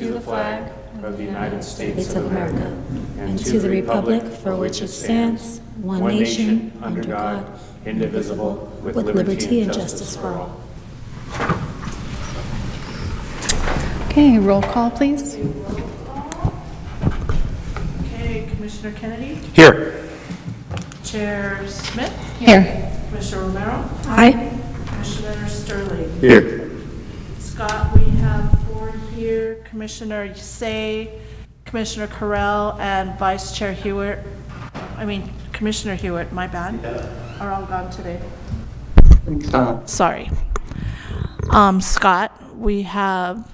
to the flag of the United States of America and to the republic for which it stands, one nation, under God, indivisible, with liberty and justice for all. Okay, roll call, please. Okay, Commissioner Kennedy, Here. Chair Smith, Here. Commissioner Romero, Aye. Commissioner Sterling. Here. Scott, we have 4 here, Commissioner Say, Commissioner Carell, and Vice Chair Hewitt, Commissioner Hewitt, my bad, are all gone today. Sorry. Scott, we have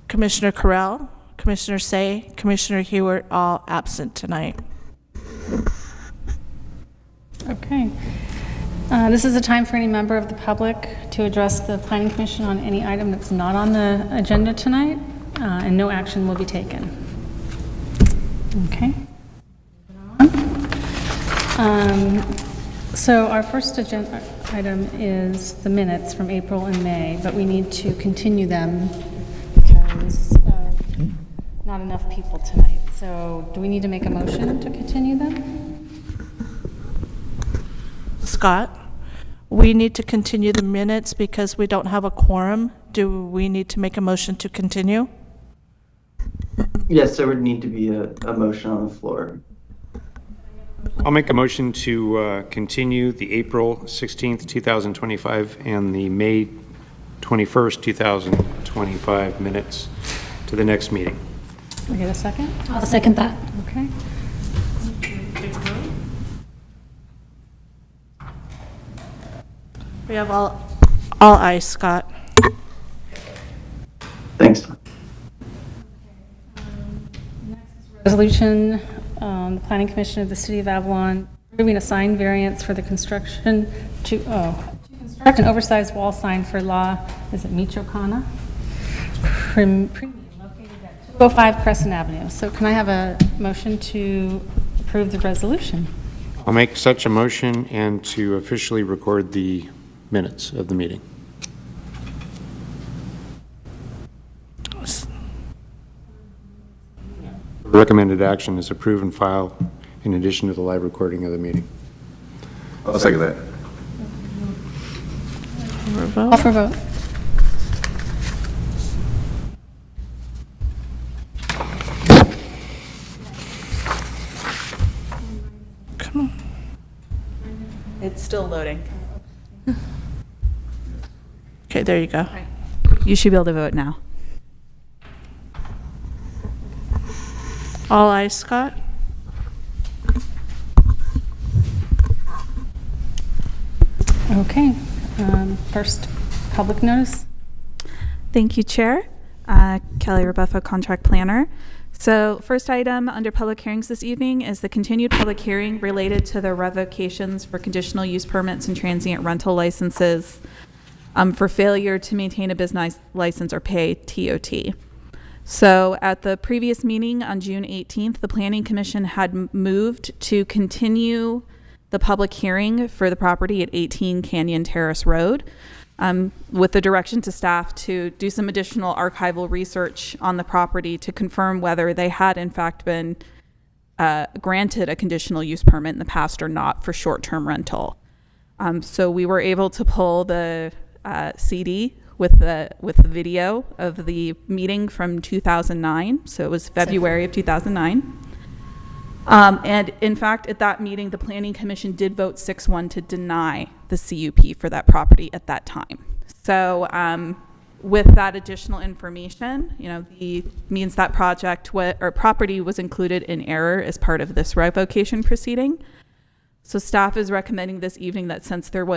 Commissioner Carell, Commissioner Say, Commissioner Hewitt, all absent tonight. Okay. This is a time for any member of the public to address the Planning Commission on any item that's not on the agenda tonight, and no action will be taken. Okay. So our first agenda item is the minutes from April and May, but we need to continue them because not enough people tonight. So do we need to make a motion to continue them? Scott, we need to continue the minutes because we don't have a quorum. Do we need to make a motion to continue? Yes, there would need to be a motion on the floor. I'll make a motion to continue the April 16th, 2025 and the May 21st, 2025 minutes to the next meeting. Can I get a second? I'll second that. Okay. We have all ayes, Scott. Thanks. Resolution, the Planning Commission of the City of Avalon approving a sign variance for the construction to construct an oversized wall sign for Michoacana? Premium, located at 205 Crescent Avenue. So can I have a motion to approve the resolution? I'll make such a motion and to officially record the minutes of the meeting. Recommended action is approve and file in addition to the live recording of the meeting. I'll second that. Call for vote. Come on. It's still loading. Okay, there you go. You should be able to vote now. All ayes, Scott? Okay. First, public notice. Thank you, Chair. Kelly Rebuffo, Contract Planner. So first item under public hearings this evening is the continued public hearing related to the revocations for conditional use permits and transient rental licenses for failure to maintain a business license or pay TOT. So at the previous meeting on June 18th, the Planning Commission had moved to continue the public hearing for the property at 18 Canyon Terrace Road with the direction to staff to do some additional archival research on the property to confirm whether they had in fact been granted a conditional use permit in the past or not for short-term rental. So we were able to pull the CD with the video of the meeting from 2009. So it was February of 2009. And in fact, at that meeting, the Planning Commission did vote 6-1 to deny the CUP for that property at that time. So with that additional information, the means that project or property was included in error as part of this revocation proceeding. So staff is recommending this evening that since there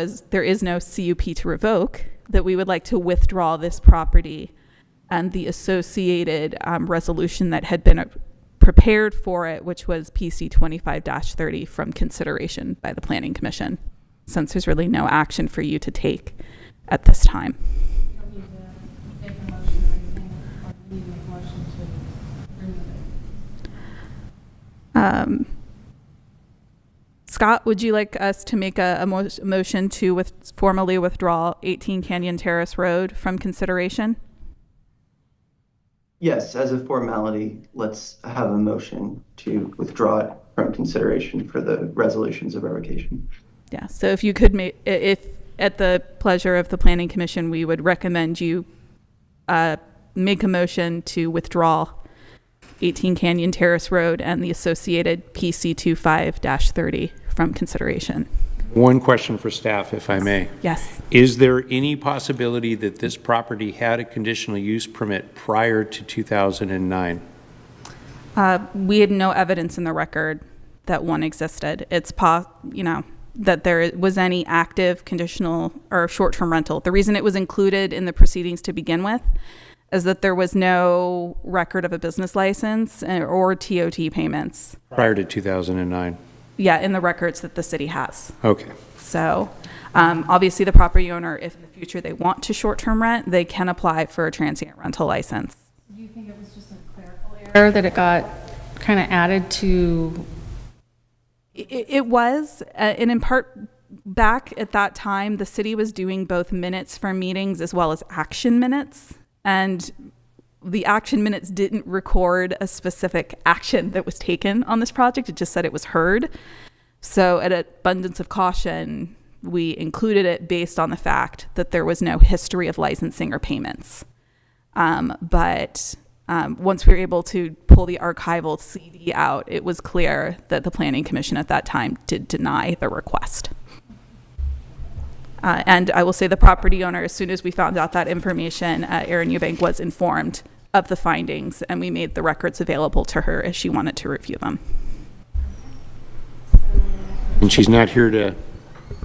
is no CUP to revoke, that we would like to withdraw this property and the associated resolution that had been prepared for it, which was PC 25-30 from consideration by the Planning Commission, since there's really no action for you to take at this time. Scott, would you like us to make a motion to formally withdraw 18 Canyon Terrace Road from consideration? Yes, as a formality, let's have a motion to withdraw it from consideration for the resolutions of revocation. Yeah, so if you could make, if at the pleasure of the Planning Commission, we would recommend you make a motion to withdraw 18 Canyon Terrace Road and the associated PC 25-30 from consideration. One question for staff, if I may. Yes. Is there any possibility that this property had a conditional use permit prior to 2009? We had no evidence in the record that one existed. It's that there was any active conditional or short-term rental. The reason it was included in the proceedings to begin with is that there was no record of a business license or TOT payments. Prior to 2009? Yeah, in the records that the city has. Okay. So obviously the property owner, if in the future they want to short-term rent, they can apply for a transient rental license. Do you think it was just a clerical error that it got kind of added to? It was, and in part back at that time, the city was doing both minutes for meetings as well as action minutes. And the action minutes didn't record a specific action that was taken on this project. It just said it was heard. So at abundance of caution, we included it based on the fact that there was no history of licensing or payments. But once we were able to pull the archival CD out, it was clear that the Planning Commission at that time did deny the request. And I will say the property owner, as soon as we found out that information, Erin Eubank was informed of the findings, and we made the records available to her as she wanted to review them. And she's not here to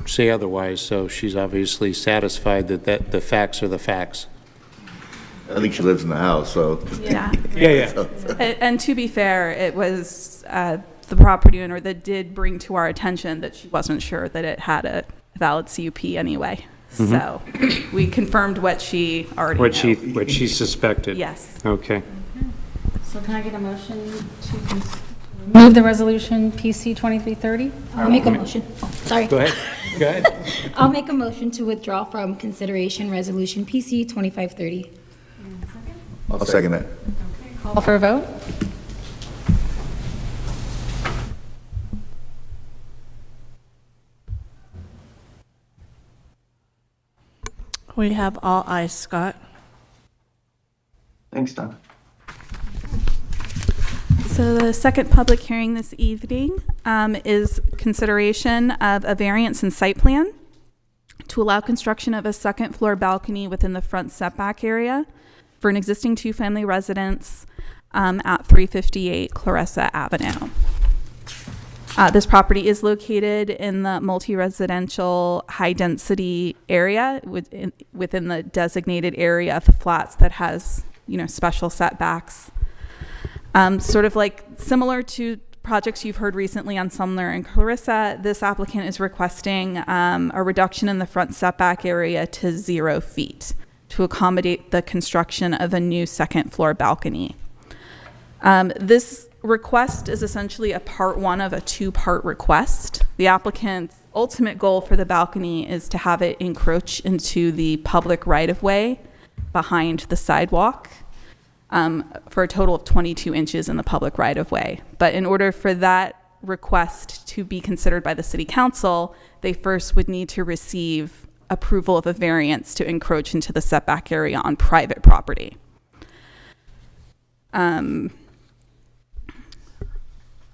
say otherwise, so she's obviously satisfied that the facts are the facts. I think she lives in the house, so. Yeah. Yeah. And to be fair, it was the property owner that did bring to our attention that she wasn't sure that it had a valid CUP anyway. So we confirmed what she already knew. What she suspected? Yes. Okay. So can I get a motion to move the resolution PC 2330? I'll make a motion. Sorry. Go ahead. I'll make a motion to withdraw from consideration resolution PC 2530. I'll second that. Call for a vote? We have all ayes, Scott. Thanks, Don. So the second public hearing this evening is consideration of a variance in site plan to allow construction of a second floor balcony within the front setback area for an existing two-family residence at 358 Clarissa Avenue. This property is located in the multi-residential high-density area within the designated area of the flats that has, special setbacks. Sort of like similar to projects you've heard recently on Sumner and Clarissa, this applicant is requesting a reduction in the front setback area to 0 feet to accommodate the construction of a new second floor balcony. This request is essentially a part one of a two-part request. The applicant's ultimate goal for the balcony is to have it encroach into the public right-of-way behind the sidewalk for a total of 22 inches in the public right-of-way. But in order for that request to be considered by the City Council, they first would need to receive approval of a variance to encroach into the setback area on private property.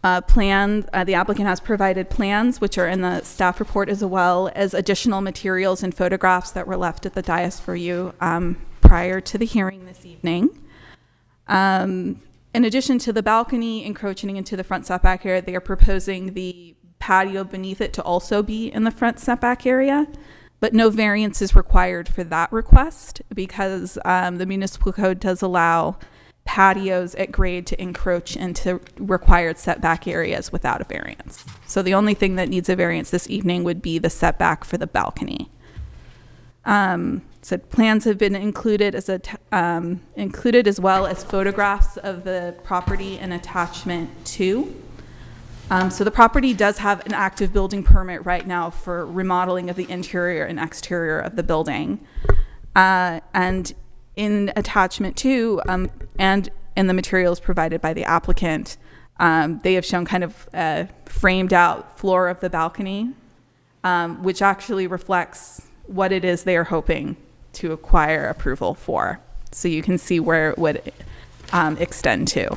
The applicant has provided plans, which are in the staff report, as well as additional materials and photographs that were left at the dais for you prior to the hearing this evening. In addition to the balcony encroaching into the front setback area, they are proposing the patio beneath it to also be in the front setback area, but no variance is required for that request because the municipal code does allow patios at grade to encroach into required setback areas without a variance. So the only thing that needs a variance this evening would be the setback for the balcony. So plans have been included as included as well as photographs of the property and attachment 2. So the property does have an active building permit right now for remodeling of the interior and exterior of the building. And In attachment 2, and in the materials provided by the applicant, they have shown kind of a framed out floor of the balcony, which actually reflects what it is they are hoping to acquire approval for. So you can see where it would extend to.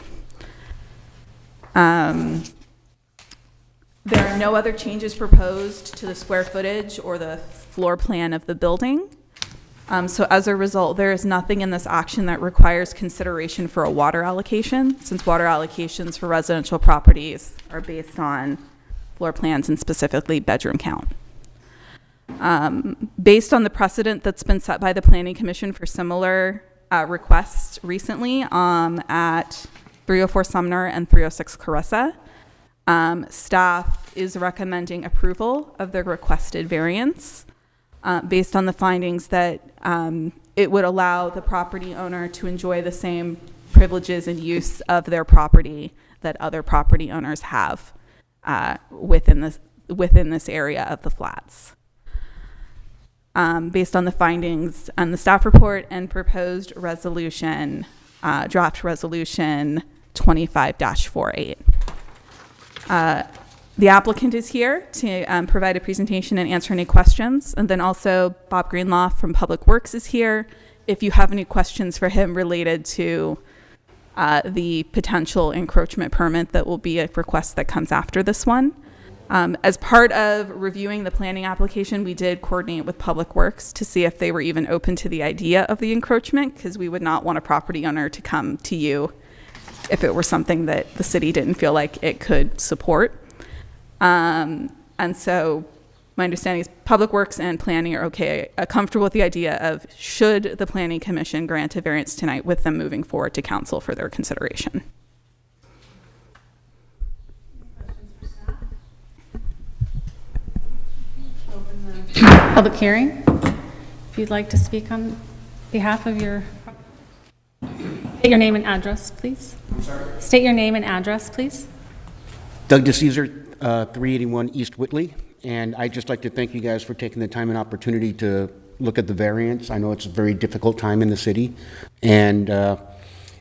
There are no other changes proposed to the square footage or the floor plan of the building. So as a result, there is nothing in this action that requires consideration for a water allocation, since water allocations for residential properties are based on floor plans and specifically bedroom count. Based on the precedent that's been set by the Planning Commission for similar requests recently at 304 Sumner and 306 Carissa, staff is recommending approval of the requested variance based on the findings that it would allow the property owner to enjoy the same privileges and use of their property that other property owners have within this area of the flats. Based on the findings on the staff report and proposed resolution, draft resolution 25-48. The applicant is here to provide a presentation and answer any questions. And then also Bob Greenlaw from Public Works is here if you have any questions for him related to the potential encroachment permit that will be a request that comes after this one. As part of reviewing the planning application, we did coordinate with Public Works to see if they were even open to the idea of the encroachment, because we would not want a property owner to come to you if it were something that the city didn't feel like it could support. And so my understanding is Public Works and Planning are comfortable with the idea of should the Planning Commission grant a variance tonight with them moving forward to council for their consideration. Public hearing. If you'd like to speak on behalf of your, state your name and address, please. I'm sorry? State your name and address, please. Doug DeCesar, 381 East Whitley, and I'd just like to thank you guys for taking the time and opportunity to look at the variance. I know it's a very difficult time in the city, and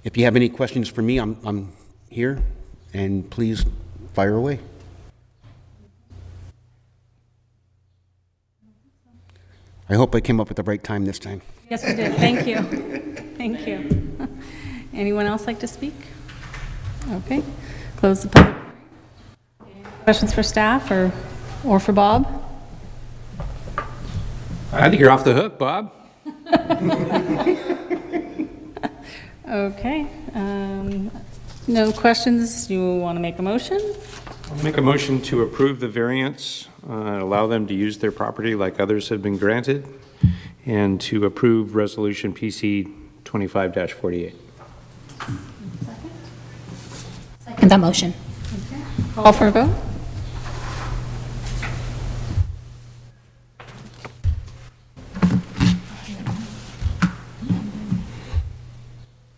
if you have any questions for me, I'm here, and please fire away. I hope I came up at the right time this time. Yes, we did. Thank you. Thank you. Anyone else like to speak? Okay. Close the public. Questions for staff or for Bob? I think you're off the hook, Bob. Okay. No questions. You want to make a motion? I'll make a motion to approve the variance, allow them to use their property like others have been granted, and to approve resolution PC 25-48. Second that motion. Call for a vote?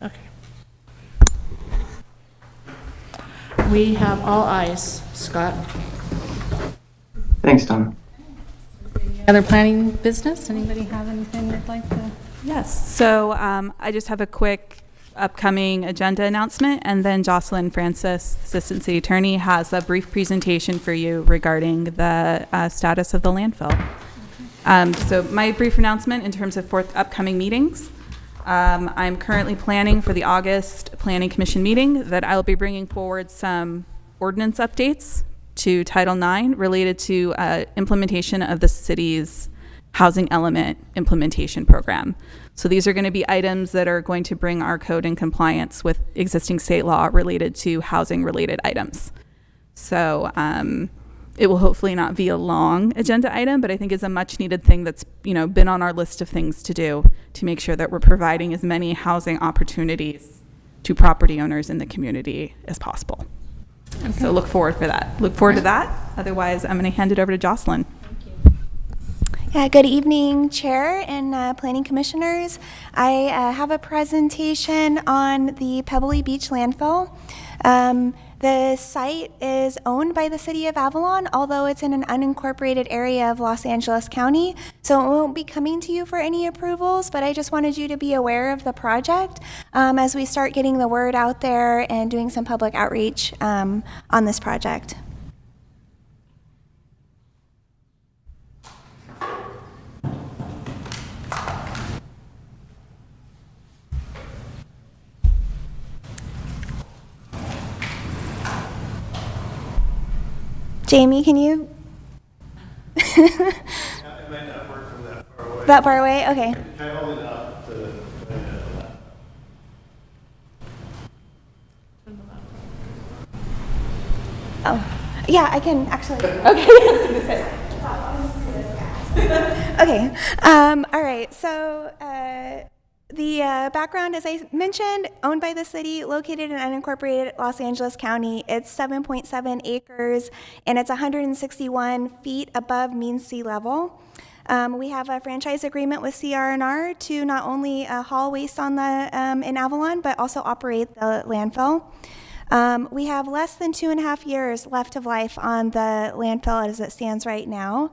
Okay. We have all ayes. Scott? Thanks, Tom. Other planning business? Anybody have anything they'd like to? Yes. So I just have a quick upcoming agenda announcement, and then Jocelyn Francis, Assistant City Attorney, has a brief presentation for you regarding the status of the landfill. So my brief announcement in terms of upcoming meetings. I'm currently planning for the August Planning Commission meeting that I'll be bringing forward some ordinance updates to Title IX related to implementation of the city's housing element implementation program. So these are going to be items that are going to bring our code in compliance with existing state law related to housing related items. So it will hopefully not be a long agenda item, but I think it's a much needed thing that's been on our list of things to do to make sure that we're providing as many housing opportunities to property owners in the community as possible. Okay. So look forward to that. Otherwise, I'm going to hand it over to Jocelyn. Good evening, Chair and Planning Commissioners. I have a presentation on the Pebbly Beach landfill. The site is owned by the City of Avalon, although it's in an unincorporated area of Los Angeles County, so it won't be coming to you for any approvals, but I just wanted you to be aware of the project as we start getting the word out there and doing some public outreach on this project. Jamie, can you? It might not work from that far away. That far away? Okay. Try holding it up to Oh, yeah, I can actually. Okay, let's do this. Okay. All right. So the background, as I mentioned, owned by the city, located in unincorporated Los Angeles County. It's 7.7 acres, and it's 161 feet above mean sea level. We have a franchise agreement with CR&R to not only haul waste on the in Avalon, but also operate the landfill. We have less than 2.5 years left of life on the landfill as it stands right now.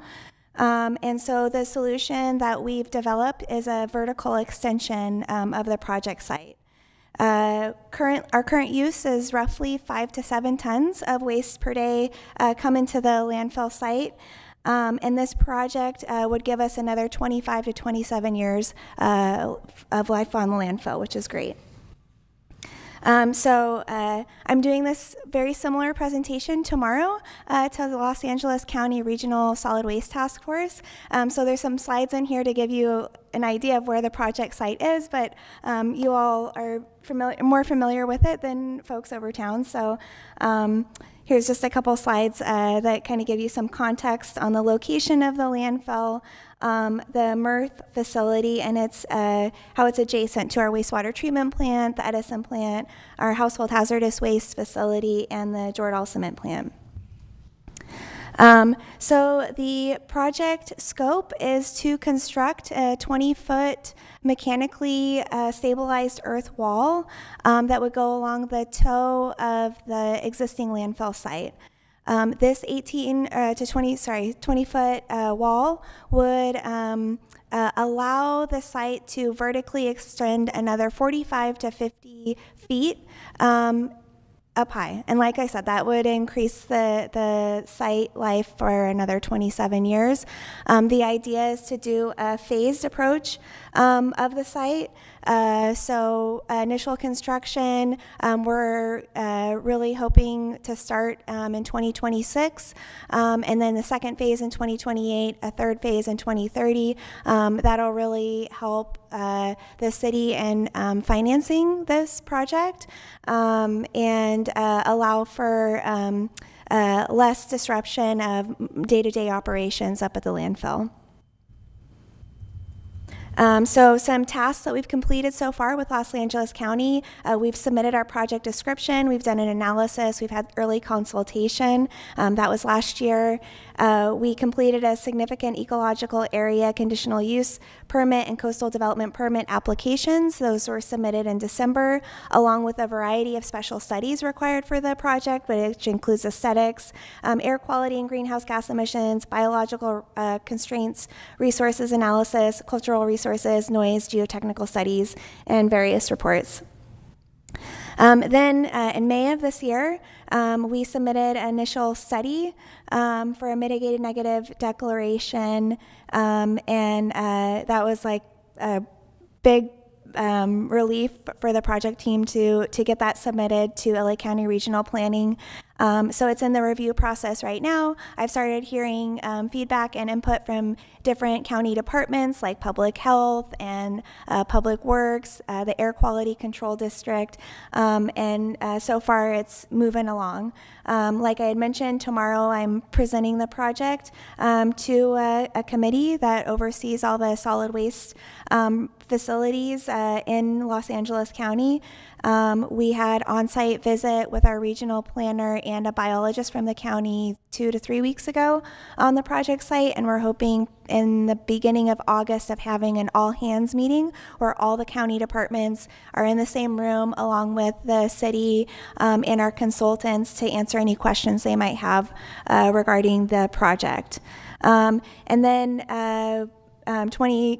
And so the solution that we've developed is a vertical extension of the project site. Our current use is roughly 5 to 7 tons of waste per day come into the landfill site. And this project would give us another 25 to 27 years of life on the landfill, which is great. So I'm doing this very similar presentation tomorrow to the Los Angeles County Regional Solid Waste Task Force. So there's some slides in here to give you an idea of where the project site is, but you all are more familiar with it than folks over town. So here's just a couple slides that kind of give you some context on the location of the landfill, the MRF facility, and it's how it's adjacent to our wastewater treatment plant, the Edison plant, our household hazardous waste facility, and the Jordan cement plant. So the project scope is to construct a 20-foot mechanically stabilized earth wall that would go along the toe of the existing landfill site. This 20-foot wall would allow the site to vertically extend another 45 to 50 feet up high. And like I said, that would increase the site life for another 27 years. The idea is to do a phased approach of the site. So initial construction, we're really hoping to start in 2026, and then the second phase in 2028, a third phase in 2030. That'll really help the city in financing this project and allow for less disruption of day-to-day operations up at the landfill. So some tasks that we've completed so far with Los Angeles County, we've submitted our project description, we've done an analysis, we've had early consultation, that was last year. We completed a significant ecological area conditional use permit and coastal development permit applications. Those were submitted in December, along with a variety of special studies required for the project, which includes aesthetics, air quality and greenhouse gas emissions, biological constraints, resources analysis, cultural resources, noise, geotechnical studies, and various reports. Then in May of this year, we submitted an initial study for a mitigated negative declaration, and that was like a big relief for the project team to get that submitted to LA County Regional Planning. So it's in the review process right now. I've started hearing feedback and input from different county departments like Public Health and Public Works, the Air Quality Control District, and so far it's moving along. Like I had mentioned, tomorrow I'm presenting the project to a committee that oversees all the solid waste facilities in Los Angeles County. We had on-site visit with our regional planner and a biologist from the county 2 to 3 weeks ago on the project site, and we're hoping in the beginning of August of having an all-hands meeting where all the county departments are in the same room along with the city and our consultants to answer any questions they might have regarding the project. And then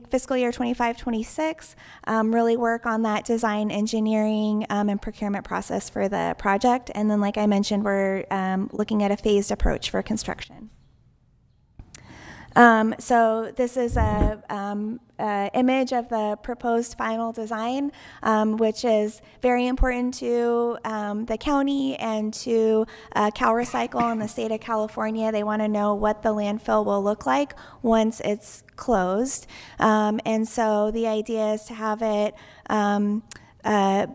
fiscal year 25-26, really work on that design, engineering, and procurement process for the project. And then, like I mentioned, we're looking at a phased approach for construction. So this is a image of the proposed final design, which is very important to the county and to CalRecycle in the state of California. They want to know what the landfill will look like once it's closed. And so the idea is to have it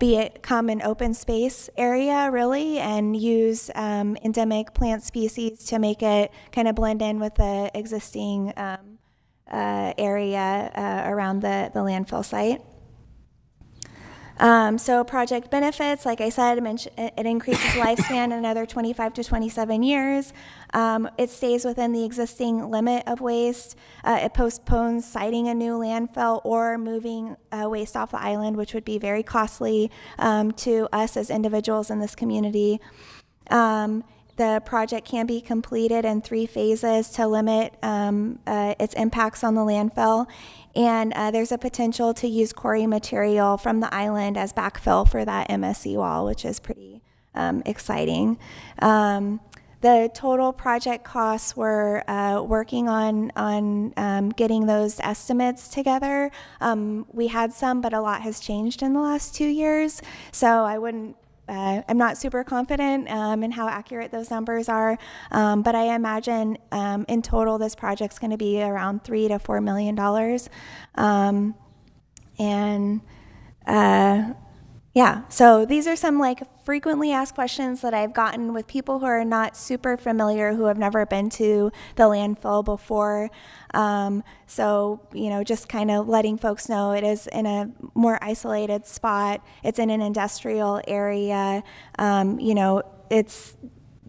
be a common open space area, really, and use endemic plant species to make it kind of blend in with the existing area around the landfill site. So project benefits, like I said, it increases lifespan another 25 to 27 years. It stays within the existing limit of waste. It postpones siting a new landfill or moving waste off the island, which would be very costly to us as individuals in this community. The project can be completed in 3 phases to limit its impacts on the landfill. And there's a potential to use quarry material from the island as backfill for that MSC wall, which is pretty exciting. The total project costs, we're working on getting those estimates together. We had some, but a lot has changed in the last 2 years. So I'm not super confident in how accurate those numbers are, but I imagine in total this project's going to be around $3 to $4 million. Yeah, so these are some frequently asked questions that I've gotten with people who are not super familiar, who have never been to the landfill before. So, just kind of letting folks know it is in a more isolated spot. It's in an industrial area. It's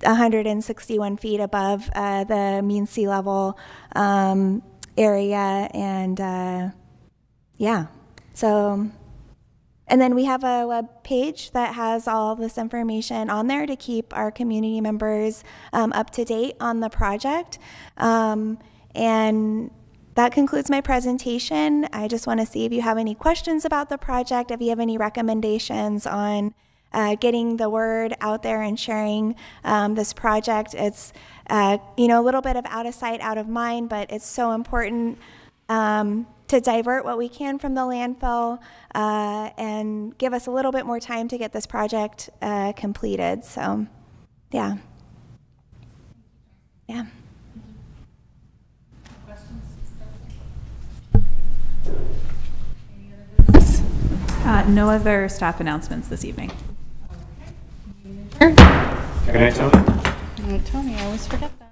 161 feet above the mean sea level area. And and then we have a web page that has all this information on there to keep our community members up to date on the project. And that concludes my presentation. I just want to see if you have any questions about the project, if you have any recommendations on getting the word out there and sharing this project. It's a little bit of out of sight, out of mind, but it's so important to divert what we can from the landfill and give us a little bit more time to get this project completed. So, yeah. No other staff announcements this evening. Good night, Tony. Tony, I always forget that.